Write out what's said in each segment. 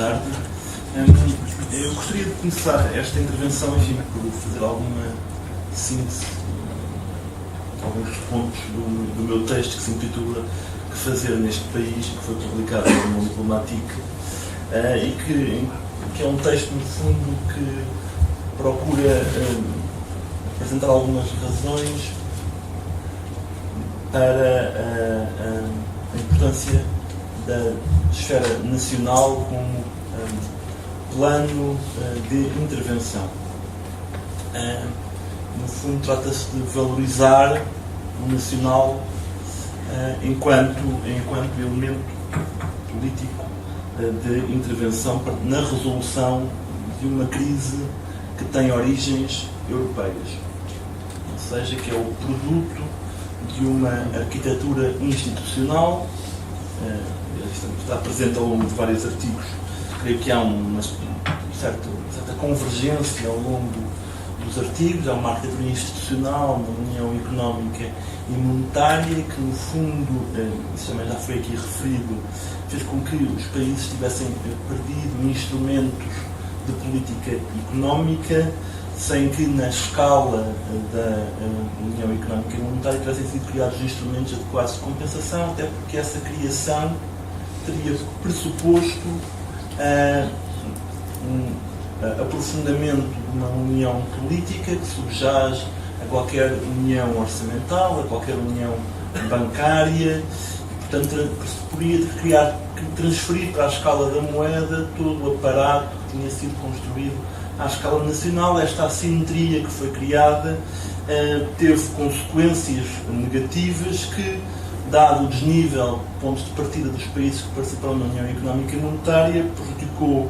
tarde. Eu gostaria de começar esta intervenção, enfim, por fazer alguma síntese, alguns pontos do meu texto que se intitula Que Fazer Neste País, que foi publicado no Mundo Diplomático, e que é um texto, no fundo, que procura apresentar algumas razões para a importância da esfera nacional como plano de intervenção. No fundo, trata-se de valorizar o nacional enquanto elemento político de intervenção na resolução de uma crise que tem origens europeias, ou seja, que é o produto de uma arquitetura institucional. Está presente ao longo de vários artigos. Creio que há uma certa convergência ao longo dos artigos. Há uma arquitetura institucional, uma união económica e monetária que, no fundo, isso também já foi aqui referido, fez com que os países tivessem perdido instrumentos de política económica, sem que na escala da União Económica e Monetária tivessem sido criados instrumentos adequados de compensação, até porque essa criação teria pressuposto aprofundamento de uma união política que subjaz a qualquer união orçamental, a qualquer união bancária, e, portanto, pressuporia transferir para a escala da moeda todo o aparato que tinha sido construído à escala nacional. Esta assimetria que foi criada teve consequências negativas que, dado o desnível, pontos de partida dos países que participaram na União Económica e Monetária, prejudicou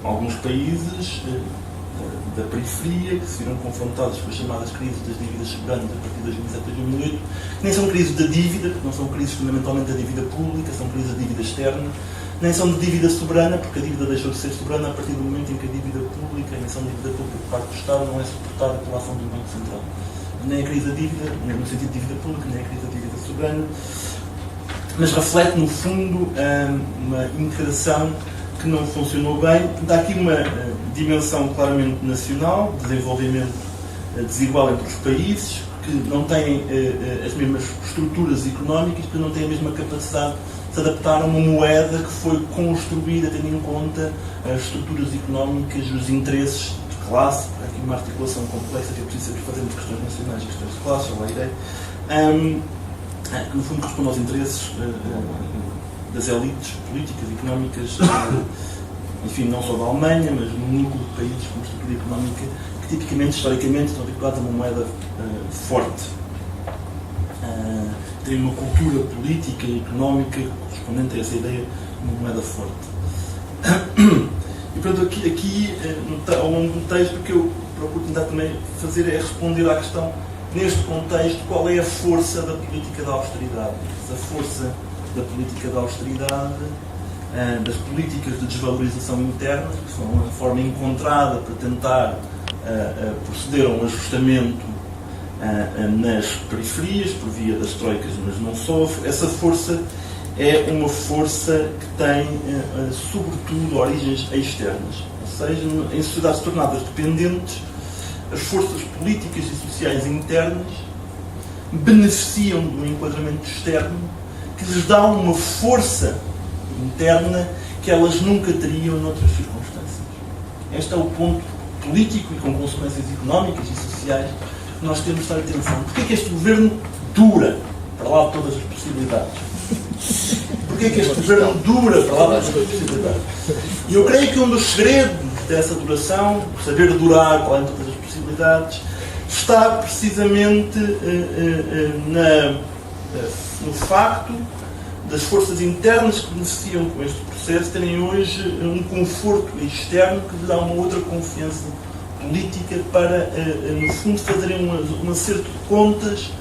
alguns países da periferia, que se viram confrontados com as chamadas crises das dívidas soberanas a partir de 2007 e 2008, que nem são crises da dívida, porque não são crises fundamentalmente da dívida pública, são crises da dívida externa, nem são de dívida soberana, porque a dívida deixou de ser soberana a partir do momento em que a dívida pública, a emissão de dívida pública por parte do Estado, não é suportada pela ação do Banco Central. Nem a crise da dívida, no sentido de dívida pública, nem a crise da dívida soberana, mas reflete, no fundo, uma integração que não funcionou bem. Dá aqui uma dimensão claramente nacional, desenvolvimento desigual entre os países, que não têm as mesmas estruturas económicas, que não têm a mesma capacidade de se adaptar a uma moeda que foi construída tendo em conta as estruturas económicas, os interesses de classe. Há aqui uma articulação complexa que é preciso saber fazer entre questões nacionais e questões de classe, ou a ideia, que no fundo corresponde aos interesses das elites políticas e económicas, enfim, não só da Alemanha, mas no núcleo de países com estrutura económica que tipicamente, historicamente, estão habituados a uma moeda forte. Tem uma cultura política e económica correspondente a essa ideia de uma moeda forte. E, portanto, aqui ao longo do texto, o que eu procuro tentar também fazer é responder à questão, neste contexto, qual é a força da política da austeridade. A força da política da austeridade, das políticas de desvalorização interna, que são uma forma encontrada para tentar proceder a um ajustamento nas periferias, por via das troicas, mas não só. Essa força é uma força que tem, sobretudo, origens externas. Ou seja, em sociedades tornadas dependentes, as forças políticas e sociais internas beneficiam de um enquadramento externo que lhes dá uma força interna que elas nunca teriam noutras circunstâncias. Este é o ponto político e com consequências económicas e sociais que nós temos de estar atenção. Porquê é que este governo dura para lá de todas as possibilidades? Porquê é que este governo dura para lá de todas as possibilidades? E eu creio que um dos segredos dessa duração, saber durar para lá de todas as possibilidades, está precisamente no facto das forças internas que beneficiam com este processo terem hoje um conforto externo que lhe dá uma outra confiança política para, no fundo, fazerem um acerto de contas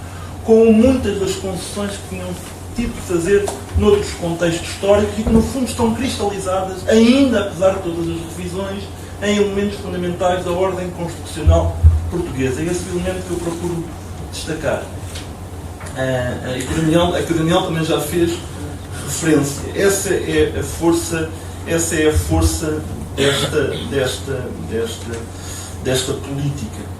com muitas das concessões que tinham tido de fazer noutros contextos históricos e que, no fundo, estão cristalizadas, ainda apesar de todas as revisões, em elementos fundamentais da ordem constitucional portuguesa. É esse o elemento que eu procuro destacar. A que o Daniel também já fez referência. Essa é a força essa é a força desta política.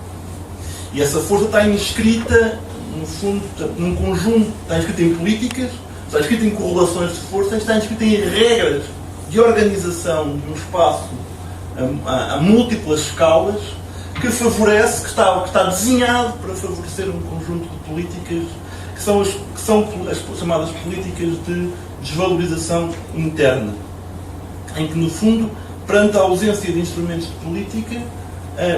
E essa força está inscrita, no fundo, num conjunto, está inscrita em políticas, está inscrita em correlações de forças, está inscrita em regras de organização de um espaço a múltiplas escalas, que favorece, que está desenhado para favorecer um conjunto de políticas que são as chamadas políticas de desvalorização interna, em que, no fundo, perante a ausência de instrumentos de política,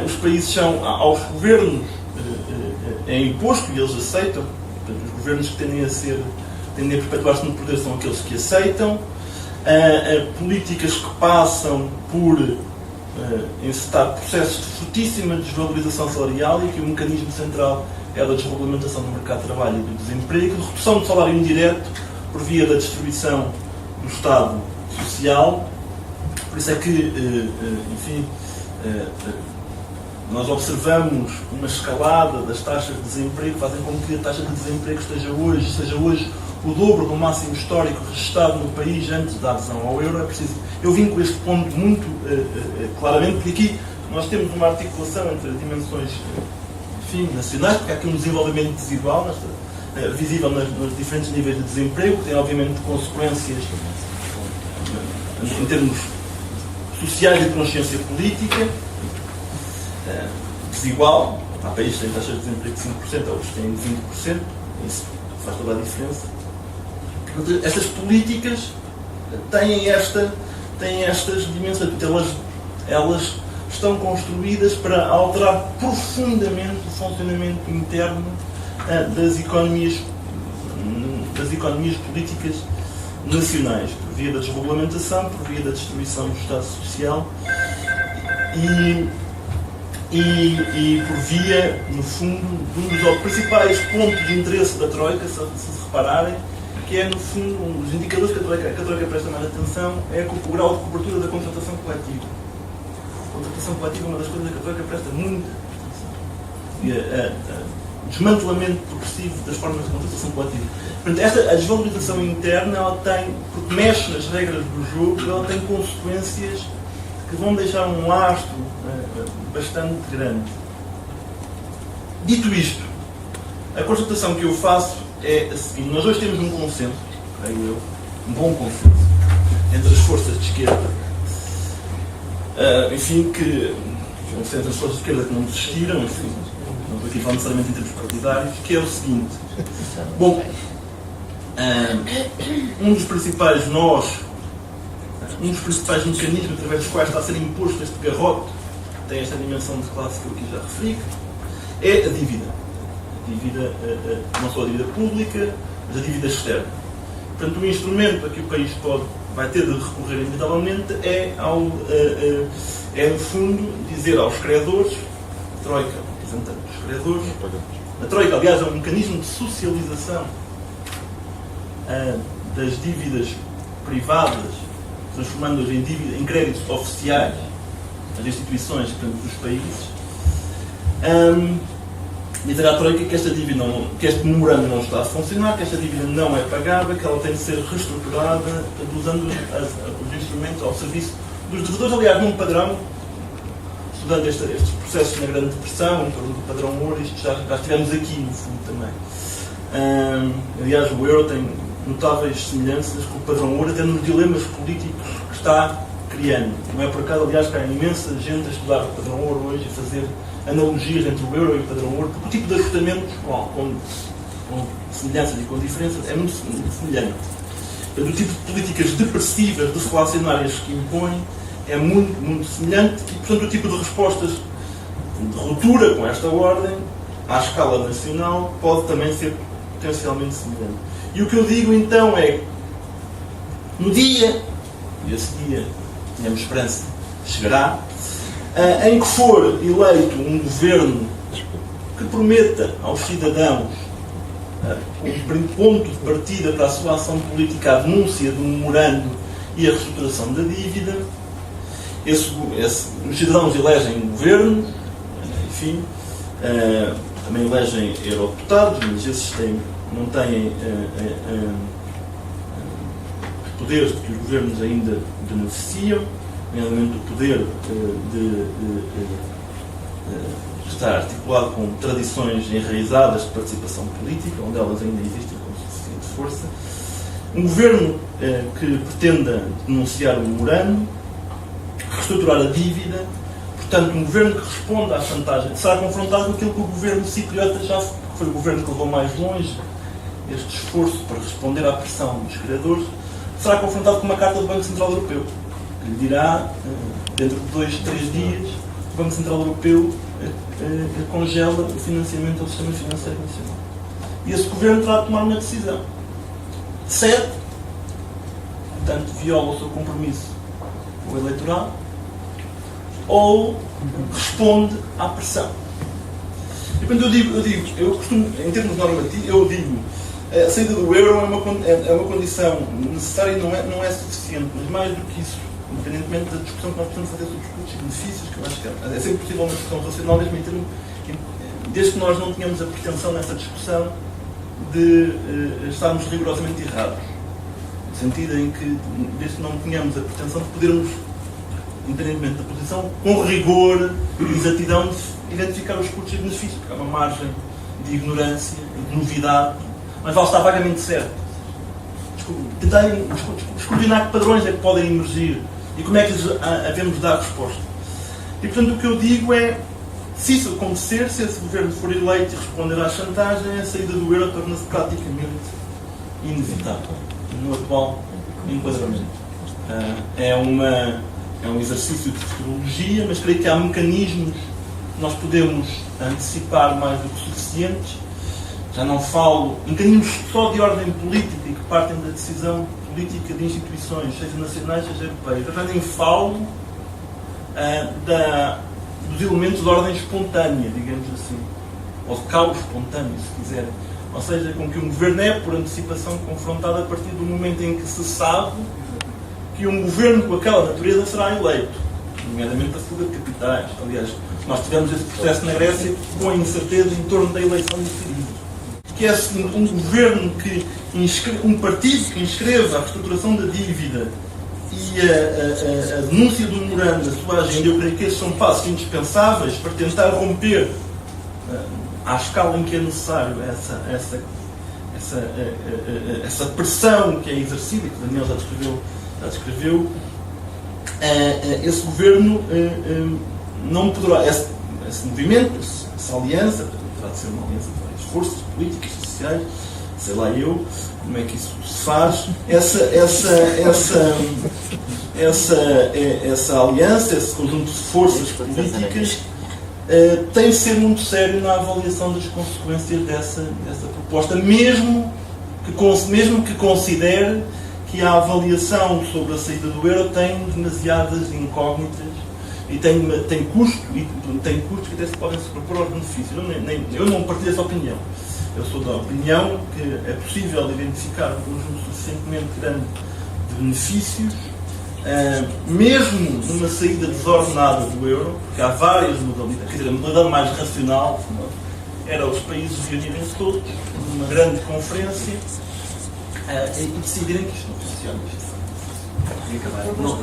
os países são, aos governos, é imposto e eles aceitam. Portanto, os governos que tendem a perpetuar-se no poder são aqueles que aceitam. Políticas que passam por encetar processos de fortíssima desvalorização salarial, e que o mecanismo central é a da desregulamentação do mercado de trabalho e do desemprego, de redução do salário indireto por via da destruição do Estado social. Por isso é que, enfim, nós observamos uma escalada das taxas de desemprego que fazem com que a taxa de desemprego seja hoje o dobro do máximo histórico registrado no país antes da adesão ao euro. É preciso, eu vim com este ponto muito claramente, porque aqui nós temos uma articulação entre as dimensões, enfim, nacionais, porque há aqui um desenvolvimento desigual, visível nos diferentes níveis de desemprego, que tem obviamente consequências em termos sociais e de consciência política, desigual. Há países que têm taxas de desemprego de 5%, outros têm 20%, isso faz toda a diferença. Estas políticas têm estas dimensões, elas estão construídas para alterar profundamente o funcionamento interno das economias políticas nacionais, por via da desregulamentação, por via da destruição do Estado Social e por via, no fundo, de um dos principais pontos de interesse da Troika, se repararem, que é, no fundo, um dos indicadores que a Troika presta mais atenção, é o grau de cobertura da contratação coletiva. A contratação coletiva é uma das coisas que a Troika presta muita atenção. E o desmantelamento progressivo das formas de contratação coletiva. Portanto, a desvalorização interna, ela tem, porque mexe nas regras do jogo, ela tem consequências que vão deixar um lastro bastante grande. Dito isto, a constatação que eu faço é a seguinte: nós hoje temos um consenso, creio eu, um bom consenso, entre as forças de esquerda, enfim, que um consenso entre as forças de esquerda que não desistiram, enfim, não estou aqui a falar necessariamente em termos partidários, que é o seguinte: bom, um dos principais mecanismos através dos quais está a ser imposto este garrote, tem esta dimensão de classe que eu aqui já referi, é a dívida. A dívida, não só a dívida pública, mas a dívida externa. Portanto, o instrumento a que o país vai ter de recorrer inevitavelmente é, no fundo, dizer aos credores, a Troika, representando os credores, a Troika, aliás, é um mecanismo de socialização das dívidas privadas, transformando-as em créditos oficiais das instituições, portanto, dos países, dizer à Troika que esta dívida que este memorando não está a funcionar, que esta dívida não é pagável, que ela tem de ser reestruturada, usando os instrumentos ao serviço dos devedores, aliás, num padrão, estudando estes processos na Grande Depressão, em torno do padrão ouro, isto já estivemos aqui, no fundo, também. Aliás, o euro tem notáveis semelhanças com o padrão ouro, até nos dilemas políticos que está criando. Não é por acaso, aliás, que há imensa gente a estudar o padrão ouro hoje, a fazer analogias entre o euro e o padrão ouro, porque o tipo de ajustamentos, com semelhanças e com diferenças, é muito semelhante. O tipo de políticas depressivas, deflacionárias que impõe, é muito, muito semelhante e, portanto, o tipo de respostas de ruptura com esta ordem, à escala nacional, pode também ser potencialmente semelhante. E o que eu digo, então, é no dia, e esse dia, tínhamos esperança, chegará, em que for eleito um governo que prometa aos cidadãos um ponto de partida para a sua ação política, a denúncia do memorando e a reestruturação da dívida, os cidadãos elegem um governo, enfim, também elegem eurodeputados, mas esses não têm os poderes que os governos ainda beneficiam, nomeadamente o poder de estar articulado com tradições enraizadas de participação política, onde elas ainda existem com suficiente força. Um governo que pretenda denunciar o memorando, reestruturar a dívida, portanto, um governo que responda à chantagem, será confrontado com aquilo que o governo cipriota já foi o governo que levou mais longe este esforço para responder à pressão dos credores, será confrontado com uma carta do Banco Central Europeu, que lhe dirá, dentro de 2, 3 dias, o Banco Central Europeu congela o financiamento ao sistema financeiro nacional. E esse governo terá de tomar uma decisão. Cede, portanto, viola o seu compromisso com o eleitoral, ou responde à pressão. E quando eu costumo, em termos normativos, eu digo, a saída do euro é uma condição necessária e não é suficiente, mas mais do que isso, independentemente da discussão que nós podemos fazer sobre os custos e benefícios, que eu acho que é sempre possível uma discussão racional, mesmo em termos, desde que nós não tenhamos a pretensão nessa discussão de estarmos rigorosamente errados. No sentido em que, desde que não tenhamos a pretensão de podermos, independentemente da posição, com rigor e exatidão, de identificar os custos e benefícios, porque há uma margem de ignorância e de novidade, mas vale estar vagamente certo. Tentarem escrutinar que padrões é que podem emergir e como é que havemos de dar resposta. E, portanto, o que eu digo é, se isso acontecer, se esse governo for eleito e responder à chantagem, a saída do euro torna-se praticamente inevitável no atual enquadramento. É um exercício de futurologia, mas creio que há mecanismos que nós podemos antecipar mais do que suficientes. Já não falo mecanismos só de ordem política e que partem da decisão política de instituições, seja nacionais, seja europeias. Eu já nem falo dos elementos de ordem espontânea, digamos assim, ou de caos espontâneo, se quiserem. Ou seja, com que um governo é, por antecipação, confrontado a partir do momento em que se sabe que um governo com aquela natureza será eleito, nomeadamente a fuga de capitais. Aliás, nós tivemos esse processo na Grécia com a incerteza em torno da eleição de Siriza. Que é um governo um partido que inscreva a reestruturação da dívida e a denúncia do memorando, a sua agenda, eu creio que esses são passos indispensáveis para tentar romper, à escala em que é necessário, essa pressão que é exercida, que o Daniel já descreveu. Esse governo não poderá, esse movimento, essa aliança, terá de ser uma aliança de várias forças políticas, sociais, sei lá eu, como é que isso se faz, essa aliança, esse conjunto de forças políticas tem de ser muito sério na avaliação das consequências dessa proposta, mesmo que considere que a avaliação sobre a saída do euro tem demasiadas incógnitas e tem custos que até se podem sobrepor aos benefícios. Eu não partilho essa opinião. Eu sou da opinião que é possível identificar um conjunto suficientemente grande de benefícios, mesmo numa saída desordenada do euro, porque há várias modalidades. Quer dizer, a modalidade mais racional era os países reunirem-se todos numa grande conferência e decidirem que isto não funciona.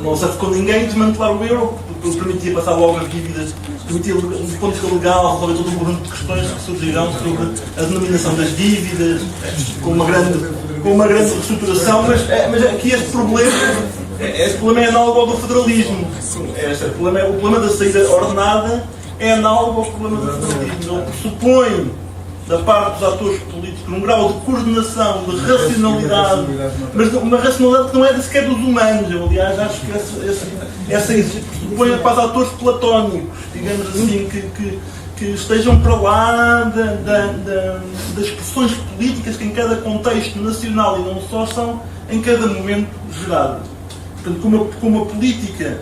Não se ficou ninguém desmantelar o euro, porque permitia passar logo as dívidas, permitia, do ponto de vista legal, resolver todo um conjunto de questões que surgirão sobre a denominação das dívidas, com uma grande reestruturação, mas aqui este problema é análogo ao do federalismo. O problema da saída ordenada é análogo ao problema do federalismo. Ele pressupõe, da parte dos atores políticos, um grau de coordenação, de racionalidade, mas uma racionalidade que não é sequer dos humanos. Eu, aliás, acho que essa pressupõe quase atores platónicos, digamos assim, que estejam para lá das pressões políticas que em cada contexto nacional e não só são em cada momento geradas. Portanto, como a política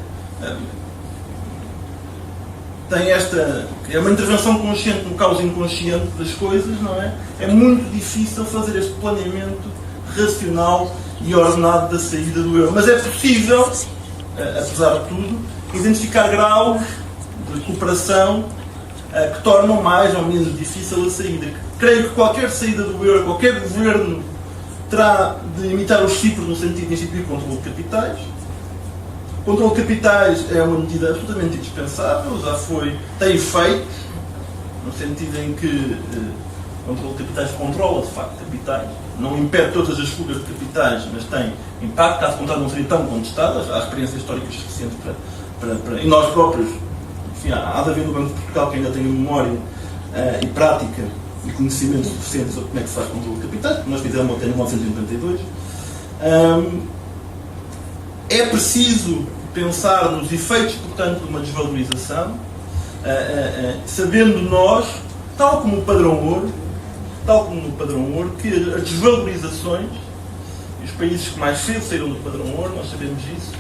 tem é uma intervenção consciente no caos inconsciente das coisas, não é? É muito difícil fazer este planeamento racional e ordenado da saída do euro. Mas é possível, apesar de tudo, identificar graus de cooperação que tornam mais ou menos difícil a saída. Creio que qualquer saída do euro, qualquer governo terá de imitar os Cipros no sentido de instituir controle de capitais, O controle de capitais é uma medida absolutamente indispensável, já tem efeitos, no sentido em que o controle de capitais controla, de facto, capitais, não impede todas as fugas de capitais, mas tem impacto, caso contrário não seriam tão contestadas, há experiências históricas suficientes e nós próprios, enfim, há de haver no Banco de Portugal que ainda tenha memória e prática e conhecimento suficiente sobre como é que se faz controle de capitais, porque nós fizemos até 1992. É preciso pensar nos efeitos, portanto, de uma desvalorização, sabendo nós, tal como no padrão ouro, que as desvalorizações, e os países que mais cedo saíram do padrão ouro, nós sabemos isso,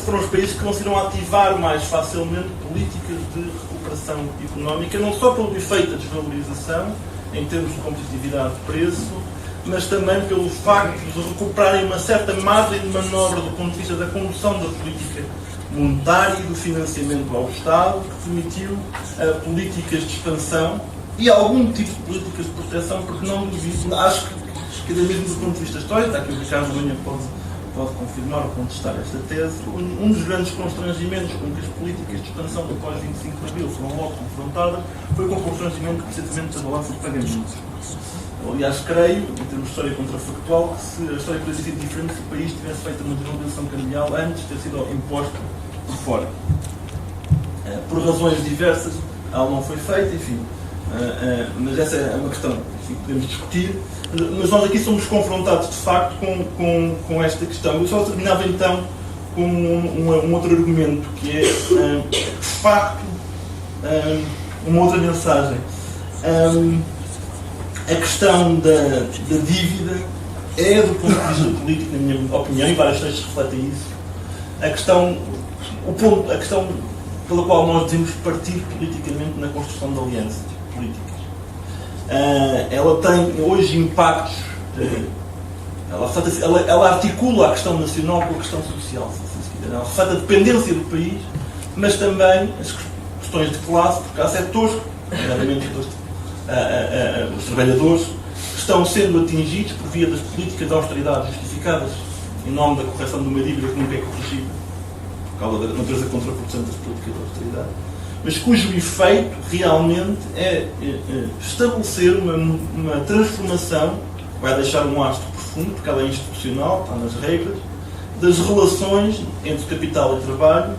foram os países que conseguiram ativar mais facilmente políticas de recuperação económica, não só pelo efeito da desvalorização, em termos de competitividade de preço, mas também pelo facto de recuperarem uma certa margem de manobra do ponto de vista da condução da política monetária e do financiamento ao Estado, que permitiu políticas de expansão e algum tipo de políticas de proteção, porque não duvido, acho que mesmo do ponto de vista histórico, está aqui o Ricardo Manha pode confirmar ou contestar esta tese, um dos grandes constrangimentos com que as políticas de expansão do pós-25 de Abril foram logo confrontadas foi com o constrangimento precisamente da balança de pagamentos. Aliás, creio, em termos de história contrafactual, que se a história poderia ter sido diferente se o país tivesse feito uma desvalorização cambial antes de ter sido imposto por fora. Por razões diversas, ela não foi feita, enfim. Mas essa é uma questão que podemos discutir. Mas nós aqui somos confrontados, de facto, com esta questão. Eu só terminava, então, com um outro argumento, que é, de facto, uma outra mensagem. A questão da dívida é, do ponto de vista político, na minha opinião, e vários textos refletem isso, a questão pela qual nós devemos partir politicamente na construção de alianças políticas. Ela tem hoje impactos, ela articula a questão nacional com a questão social, se quiser. Ela reflete a dependência do país, mas também as questões de classe, porque há setores, nomeadamente os trabalhadores, que estão sendo atingidos por via das políticas de austeridade justificadas em nome da correção de uma dívida que nunca é corrigida, por causa da natureza contraproducente das políticas de austeridade, mas cujo efeito realmente é estabelecer uma transformação, vai deixar um lastro profundo, porque ela é institucional, está nas regras, das relações entre capital e trabalho,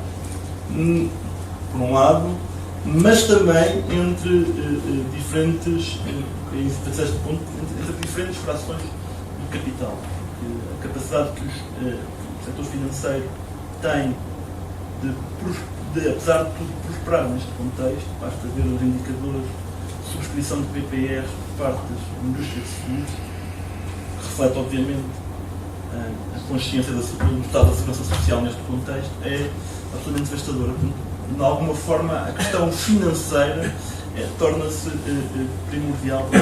por um lado, mas também entre diferentes frações do capital. A capacidade que o setor financeiro tem de, apesar de tudo, prosperar neste contexto, basta ver os indicadores de subscrição de PPRs por parte das indústrias de seguros, que reflete, obviamente, a consciência do Estado da Segurança Social neste contexto, é absolutamente devastadora. De alguma forma, a questão financeira torna-se primordial para